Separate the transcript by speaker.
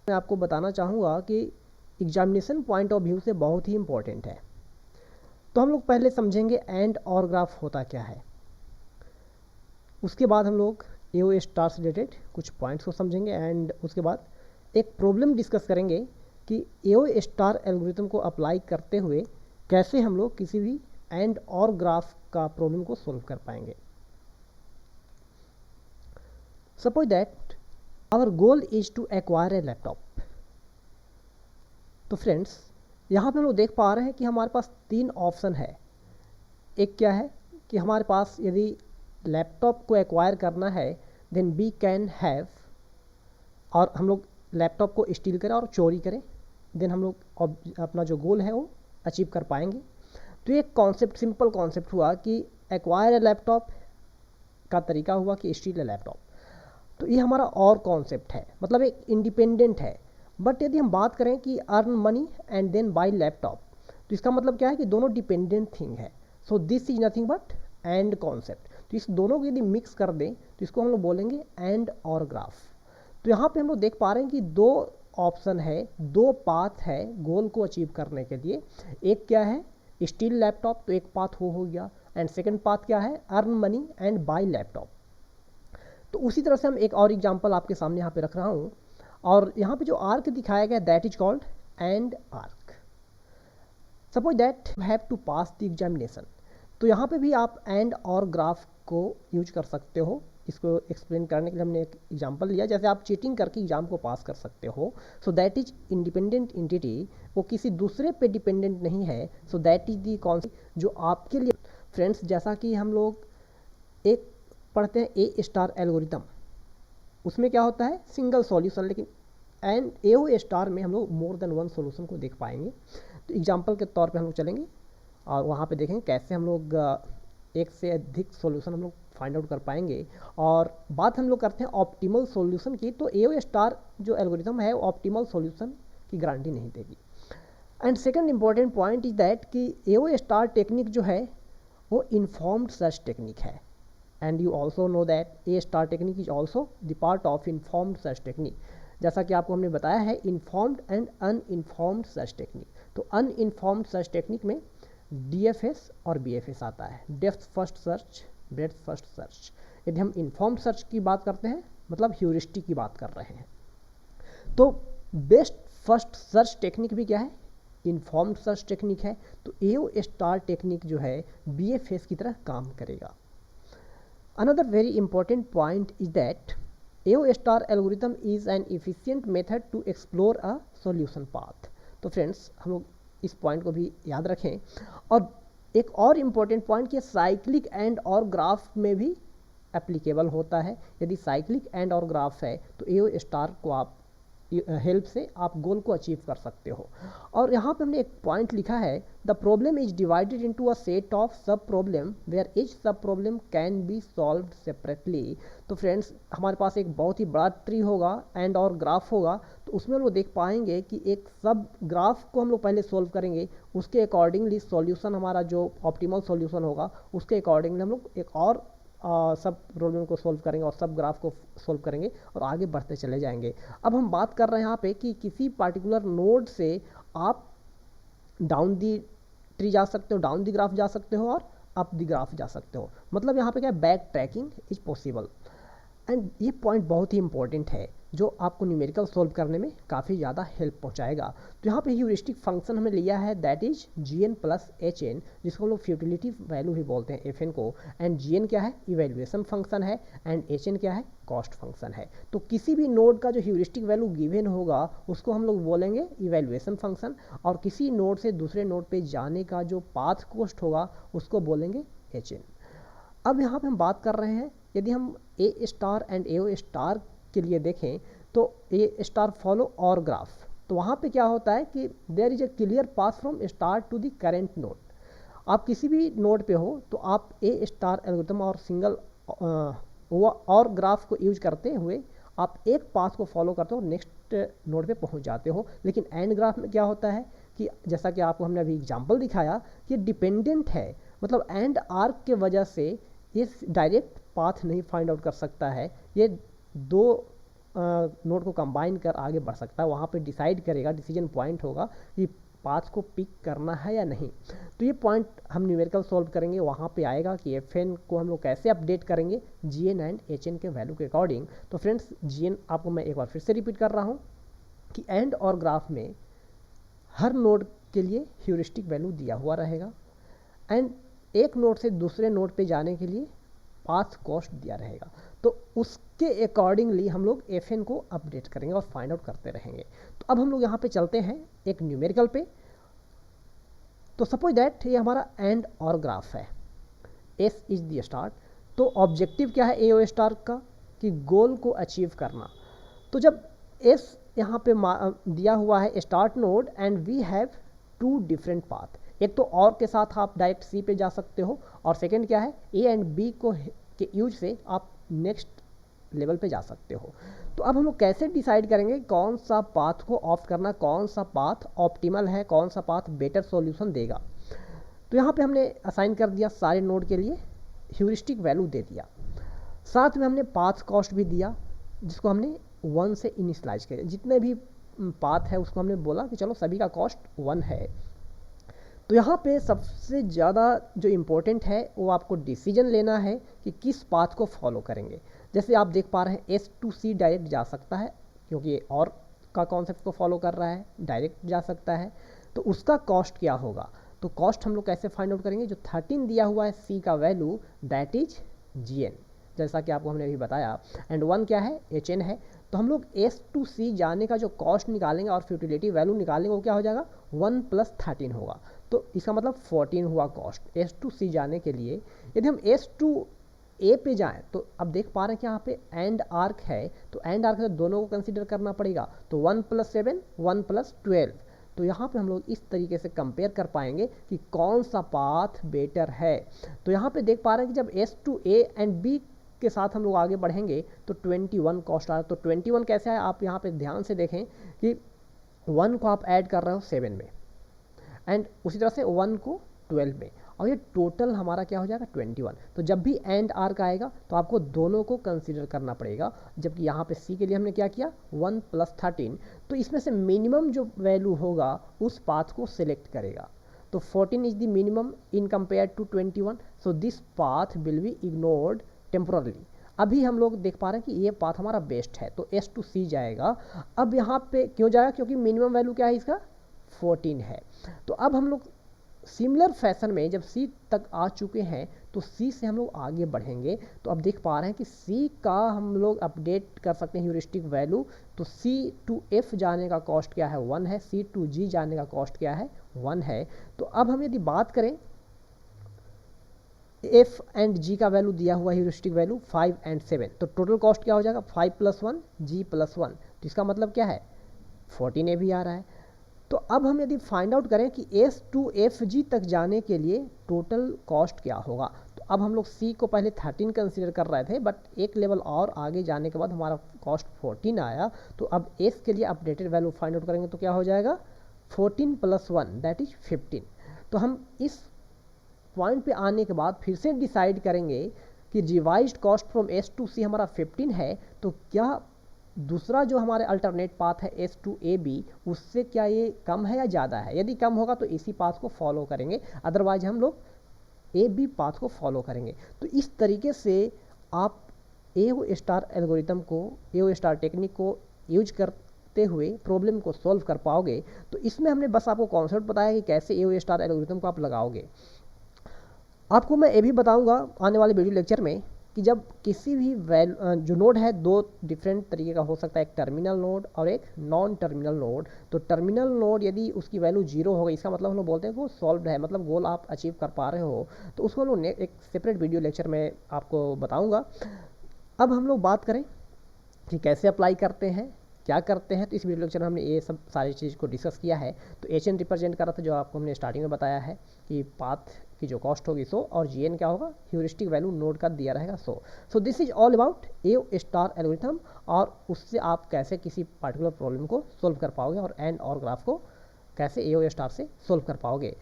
Speaker 1: मैं आपको बताना चाहूँगा कि एग्जामिनेशन पॉइंट ऑफ व्यू से बहुत ही इम्पोर्टेंट है। तो हम लोग पहले समझेंगे एंड और ग्राफ होता क्या है, उसके बाद हम लोग एओ स्टार से रिलेटेड कुछ पॉइंट्स को समझेंगे एंड उसके बाद एक प्रॉब्लम डिस्कस करेंगे कि एओ स्टार एल्गोरिथम को अप्लाई करते हुए कैसे हम लोग किसी भी एंड और ग्राफ का प्रॉब्लम को सॉल्व कर पाएंगे। Suppose that our goal is to acquire a laptop. तो फ्रेंड्स, यहाँ पे हम लोग देख पा रहे हैं कि हमारे पास तीन ऑप्शन है। एक क्या है कि हमारे पास यदि लैपटॉप को एक्वायर करना है देन वी कैन हैव, और हम लोग लैपटॉप को स्टील करें और चोरी करें, देन हम लोग अपना जो गोल है वो अचीव कर पाएंगे। तो एक कॉन्सेप्ट, सिंपल कॉन्सेप्ट हुआ कि एक्वायर ए लैपटॉप का तरीका हुआ कि स्टील ए लैपटॉप। तो ये हमारा और कॉन्सेप्ट है, मतलब एक इंडिपेंडेंट है। बट यदि हम बात करें कि earn money and then buy laptop, तो इसका मतलब क्या है कि दोनों डिपेंडेंट थिंग है। So this is nothing but and concept. तो इस दोनों को यदि मिक्स कर दें तो इसको हम लोग बोलेंगे एंड और ग्राफ। तो यहाँ पे हम लोग देख पा रहे हैं कि दो ऑप्शन है, दो पाथ है गोल को अचीव करने के लिए। एक क्या है स्टील लैपटॉप, तो एक पाथ हो गया, एंड सेकंड पाथ क्या है earn money and by laptop. तो उसी तरह से हम एक और एग्जांपल आपके सामने यहाँ पे रख रहा हूँ, और यहाँ पे जो आर्क दिखाया गया that is called and arc. Suppose that you have to pass the examination. तो यहाँ पे भी आप एंड और ग्राफ को यूज कर सकते हो। इसको एक्सप्लेन करने के लिए हमने एक एग्जांपल लिया, जैसे आप चीटिंग करके एग्जाम को पास कर सकते हो। So that is independent entity, वो किसी दूसरे पे डिपेंडेंट नहीं है। So that is the concept जो आपके लिए। फ्रेंड्स, जैसा कि हम लोग एक पढ़ते हैं ए स्टार एल्गोरिथम, उसमें क्या होता है सिंगल सॉल्यूशन, लेकिन एंड एओ स्टार में हम लोग मोर देन वन सॉल्यूशन को देख पाएंगे। तो एग्जांपल के तौर पे हम लोग चलेंगे और वहाँ पे देखेंगे कैसे हम लोग एक से अधिक सॉल्यूशन हम लोग फाइंड आउट कर पाएंगे। और बात हम लोग करते हैं ऑप्टिमल सॉल्यूशन की, तो एओ स्टार जो एल्गोरिथम है वो ऑप्टिमल सॉल्यूशन की गारंटी नहीं देगी। And second important point is that कि एओ स्टार टेक्निक जो है वो इन्फॉर्म्ड सर्च टेक्निक है, and you also know that A star technique is also the part of informed search technique. जैसा कि आपको हमने बताया है informed and uninformed search technique. तो अनइन्फॉर्म्ड सर्च टेक्निक में डीएफएस और बीएफएस आता है, depth first search, breadth first search. यदि हम इन्फॉर्म्ड सर्च की बात करते हैं मतलब ह्यूरिस्टिक की बात कर रहे हैं, तो बेस्ट फर्स्ट सर्च टेक्निक भी क्या है इन्फॉर्म्ड सर्च टेक्निक है। तो एओ स्टार टेक्निक जो है बीएफएस की तरह काम करेगा। Another very important point is that AO star algorithm is an efficient method to explore a solution path। तो फ्रेंड्स, हम लोग इस पॉइंट को भी याद रखें। और एक और इम्पॉर्टेंट पॉइंट कि साइक्लिक एंड और ग्राफ में भी एप्लीकेबल होता है। यदि साइक्लिक एंड और ग्राफ है तो एओ स्टार को आप हेल्प से आप गोल को अचीव कर सकते हो। और यहाँ पे हमने एक पॉइंट लिखा है, the problem is divided into a set of सब प्रॉब्लम वेयर ईच सब problem can be solved separately. तो फ्रेंड्स, हमारे पास एक बहुत ही बड़ा ट्री होगा एंड और ग्राफ होगा, तो उसमें हम लोग देख पाएंगे कि एक सब ग्राफ को हम लोग पहले सॉल्व करेंगे, उसके अकॉर्डिंगली सॉल्यूशन हमारा जो ऑप्टिमल सॉल्यूशन होगा उसके अकॉर्डिंगली हम लोग एक और सब प्रॉब्लम को सॉल्व करेंगे और सब ग्राफ को सॉल्व करेंगे और आगे बढ़ते चले जाएंगे। अब हम बात कर रहे हैं यहाँ पे कि किसी पार्टिकुलर नोड से आप डाउन दी ट्री जा सकते हो, डाउन दी ग्राफ जा सकते हो और अप दी ग्राफ जा सकते हो। मतलब यहाँ पे क्या back tracking is possible. And ये पॉइंट बहुत ही इंपॉर्टेंट है जो आपको न्यूमेरिकल सॉल्व करने में काफ़ी ज़्यादा हेल्प पहुंचाएगा। तो यहाँ पे ह्यूरिस्टिक फंक्शन हमने लिया है that is GN plus HN, जिसको हम लोग फ्यूटिलिटी वैल्यू भी बोलते हैं FN को। एंड GN क्या है इवेल्युएशन फंक्शन है, एंड HN क्या है कॉस्ट फंक्शन है। तो किसी भी नोड का जो ह्यूरिस्टिक वैल्यू गिवन होगा उसको हम लोग बोलेंगे इवेल्युएशन फंक्शन, और किसी नोड से दूसरे नोड पे जाने का जो पाथ कॉस्ट होगा उसको बोलेंगे HN। अब यहाँ पे हम बात कर रहे हैं, यदि हम A star and AO star के लिए देखें तो ए स्टार फॉलो और ग्राफ, तो वहाँ पे क्या होता है कि there is a clear path from start to the current node. आप किसी भी नोड पे हो तो आप ए स्टार एल्गोरिथम और सिंगल और ग्राफ को यूज करते हुए आप एक पाथ को फॉलो करते हो, नेक्स्ट नोड पे पहुंच जाते हो। लेकिन एंड ग्राफ में क्या होता है कि जैसा कि आपको हमने अभी एग्जांपल दिखाया कि डिपेंडेंट है, मतलब एंड आर्क के वजह से ये डायरेक्ट पाथ नहीं फाइंड आउट कर सकता है। ये दो नोड को कंबाइन कर आगे बढ़ सकता है, वहाँ पे डिसाइड करेगा, डिसीजन पॉइंट होगा कि पाथ को पिक करना है या नहीं। तो ये पॉइंट हम न्यूमेरिकल सॉल्व करेंगे, वहाँ पे आएगा कि एफएन को हम लोग कैसे अपडेट करेंगे जीएन एंड एचएन के वैल्यू के अकॉर्डिंग। तो फ्रेंड्स जीएन आपको मैं एक बार फिर से रिपीट कर रहा हूँ कि एंड और ग्राफ में हर नोड के लिए ह्यूरिस्टिक वैल्यू दिया हुआ रहेगा एंड एक नोड से दूसरे नोड पे जाने के लिए पाथ कॉस्ट दिया रहेगा। तो उसके अकॉर्डिंगली हम लोग एफएन को अपडेट करेंगे और फाइंड आउट करते रहेंगे। तो अब हम लोग यहाँ पे चलते हैं एक न्यूमेरिकल पे। तो सपोज दैट ये हमारा एंड और ग्राफ है, एस इज द स्टार्ट। तो ऑब्जेक्टिव क्या है ए ओ स्टार का कि गोल को अचीव करना। तो जब एस यहाँ पे दिया हुआ है start node and we have two different path, एक तो और के साथ आप डायरेक्ट सी पे जा सकते हो और सेकंड क्या है ए एंड बी को के यूज से आप नेक्स्ट लेवल पे जा सकते हो। तो अब हम लोग कैसे डिसाइड करेंगे कौन सा पाथ को ऑप्ट करना, कौन सा पाथ ऑप्टिमल है, कौन सा पाथ बेटर सॉल्यूशन देगा। तो यहाँ पे हमने असाइन कर दिया सारे नोड के लिए ह्यूरिस्टिक वैल्यू दे दिया, साथ में हमने पाथ कॉस्ट भी दिया जिसको हमने 1 से इनिशलाइज किया। जितने भी पाथ है उसको हमने बोला कि चलो सभी का कॉस्ट 1 है। तो यहाँ पे सबसे ज़्यादा जो इम्पोर्टेंट है वो आपको डिसीजन लेना है कि किस पाथ को फॉलो करेंगे। जैसे आप देख पा रहे हैं एस टू सी डायरेक्ट जा सकता है क्योंकि ये और का कॉन्सेप्ट को फॉलो कर रहा है, डायरेक्ट जा सकता है। तो उसका कॉस्ट क्या होगा, तो कॉस्ट हम लोग कैसे फाइंड आउट करेंगे, जो 13 दिया हुआ है सी का वैल्यू दैट इज जीएन, जैसा कि आपको हमने अभी बताया, एंड 1 क्या है एचएन है। तो हम लोग एस टू सी जाने का जो कॉस्ट निकालेंगे और फ्यूटिलिटी वैल्यू निकालेंगे वो क्या हो जाएगा 1 + 13 होगा। तो इसका मतलब 14 हुआ कॉस्ट एस टू सी जाने के लिए। यदि हम एस टू ए पे जाएं तो अब देख पा रहे हैं कि यहाँ पे एंड आर्क है, तो एंड आर्क से दोनों को कंसीडर करना पड़ेगा। तो 1 + 7 1 + 12। तो यहाँ पे हम लोग इस तरीके से कंपेयर कर पाएंगे कि कौन सा पाथ बेटर है। तो यहाँ पे देख पा रहे हैं कि जब S to A and B के साथ हम लोग आगे बढ़ेंगे तो 21 कॉस्ट आ रहा है। तो 21 कैसे है, आप यहाँ पे ध्यान से देखें कि 1 को आप ऐड कर रहे हो 7 में एंड उसी तरह से 1 को 12 में, और ये टोटल हमारा क्या हो जाएगा 21। तो जब भी एंड आर्क आएगा तो आपको दोनों को कंसीडर करना पड़ेगा, जबकि यहाँ पे सी के लिए हमने क्या किया 1 + 13। तो इसमें से मिनिमम जो वैल्यू होगा उस पाथ को सिलेक्ट करेगा। तो 14 is the minimum in compare to 21, so this path will be ignored temporally. अभी हम लोग देख पा रहे हैं कि ये पाथ हमारा बेस्ट है, तो एस टू सी जाएगा। अब यहाँ पे क्यों जाएगा, क्योंकि मिनिमम वैल्यू क्या है इसका 14 है। तो अब हम लोग सिमिलर फैशन में जब सी तक आ चुके हैं तो सी से हम लोग आगे बढ़ेंगे। तो अब देख पा रहे हैं कि सी का हम लोग अपडेट कर सकते हैं ह्यूरिस्टिक वैल्यू। तो सी टू एफ जाने का कॉस्ट क्या है 1 है, सी टू जी जाने का कॉस्ट क्या है 1 है। तो अब हम यदि बात करें एफ एंड जी का वैल्यू दिया हुआ ह्यूरिस्टिक वैल्यू 5 एंड 7, तो टोटल कॉस्ट क्या हो जाएगा 5 + 1 जी + 1। तो इसका मतलब क्या है 14 ए भी आ रहा है। तो अब हम यदि फाइंड आउट करें कि एस टू एफ जी तक जाने के लिए टोटल कॉस्ट क्या होगा, तो अब हम लोग सी को पहले 13 कंसीडर कर रहे थे, बट एक लेवल और आगे जाने के बाद हमारा कॉस्ट 14 आया। तो अब एस के लिए अपडेटेड वैल्यू फाइंड आउट करेंगे तो क्या हो जाएगा 14 + 1 दैट इज 15। तो हम इस पॉइंट पे आने के बाद फिर से डिसाइड करेंगे कि revised cost from S to C हमारा 15 है, तो क्या दूसरा जो हमारे अल्टरनेट पाथ है एस टू ए बी उससे क्या ये कम है या ज़्यादा है। यदि कम होगा तो इसी पाथ को फॉलो करेंगे, अदरवाइज हम लोग ए बी पाथ को फॉलो करेंगे। तो इस तरीके से आप एओ स्टार एल्गोरिथम को, एओ स्टार टेक्निक को यूज करते हुए प्रॉब्लम को सॉल्व कर पाओगे। तो इसमें हमने बस आपको कॉन्सेप्ट बताया कि कैसे एओ स्टार एल्गोरिथम को आप लगाओगे। आपको मैं ये भी बताऊंगा आने वाले वीडियो लेक्चर में कि जब किसी भी जो नोड है दो डिफरेंट तरीके का हो सकता है, एक टर्मिनल नोड और एक नॉन टर्मिनल नोड। तो टर्मिनल नोड यदि उसकी वैल्यू 0 हो गई, इसका मतलब हम लोग बोलते हैं वो सॉल्व्ड है, मतलब गोल आप अचीव कर पा रहे हो। तो उसको हम लोग एक सेपरेट वीडियो लेक्चर में आपको बताऊँगा। अब हम लोग बात करें कि कैसे अप्लाई करते हैं, क्या करते हैं। तो इस वीडियो लेक्चर में हमने ये सब सारी चीज़ को डिस्कस किया है। तो एच एन रिप्रेजेंट कर रहा था जो आपको हमने स्टार्टिंग में बताया है कि पाथ की जो कॉस्ट होगी 100 और जी एन क्या होगा ह्यूरिस्टिक वैल्यू नोड का दिया रहेगा 100। So this is all about AO star algorithm, और उससे आप कैसे किसी पार्टिकुलर प्रॉब्लम को सोल्व कर पाओगे और एंड और ग्राफ को कैसे एओ स्टार से सोल्व कर पाओगे।